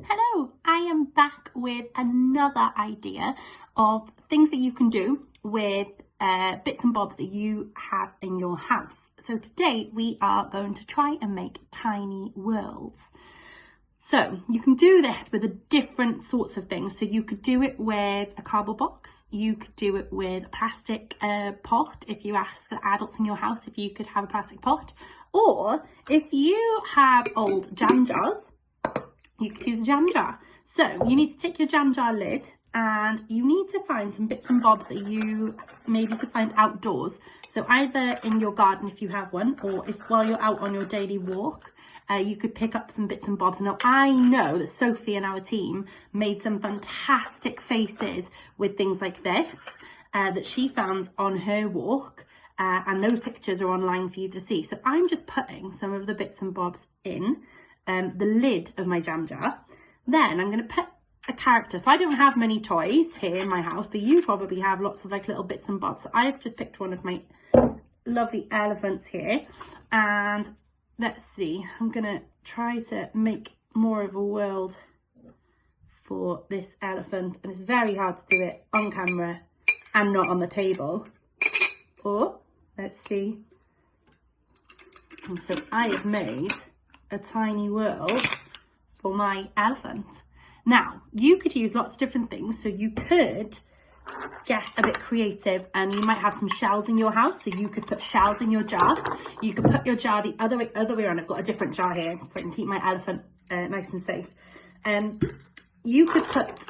Hello, I am back with another idea of things that you can do with bits and bobs that you have in your house. So today we are going to try and make tiny worlds. So you can do this with different sorts of things. So you could do it with a cardboard box. You could do it with a plastic pot. If you ask the adults in your house if you could have a plastic pot, or if you have old jam jars, you could use a jam jar. So you need to take your jam jar lid and you need to find some bits and bobs that you maybe could find outdoors. So either in your garden if you have one, or if while you're out on your daily walk, you could pick up some bits and bobs. Now I know that Sophie and our team made some fantastic faces with things like this that she found on her walk. And those pictures are online for you to see. So I'm just putting some of the bits and bobs in the lid of my jam jar. Then I'm going to put a character. So I don't have many toys here in my house, but you probably have lots of like little bits and bobs. So I've just picked one of my lovely elephants here, and let's see, I'm going to try to make more of a world for this elephant, and it's very hard to do it on camera and not on the table. Or let's see, and so I have made a tiny world for my elephant. Now you could use lots of different things, so you could get a bit creative and you might have some shells in your house, so you could put shells in your jar. You could put your jar the other way around. I've got a different jar here so I can keep my elephant nice and safe. You could put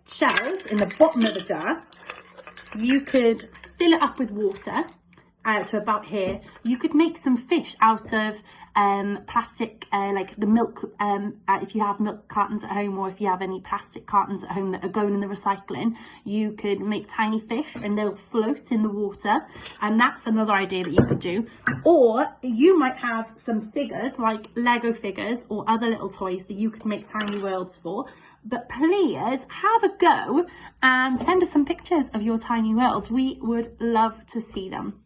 shells in the bottom of the jar. You could fill it up with water to about here. You could make some fish out of plastic, like the milk, if you have milk cartons at home, or if you have any plastic cartons at home that are going in the recycling, you could make tiny fish and they'll float in the water, and that's another idea that you could do. Or you might have some figures like Lego figures or other little toys that you could make tiny worlds for. But please have a go and send us some pictures of your tiny worlds. We would love to see them.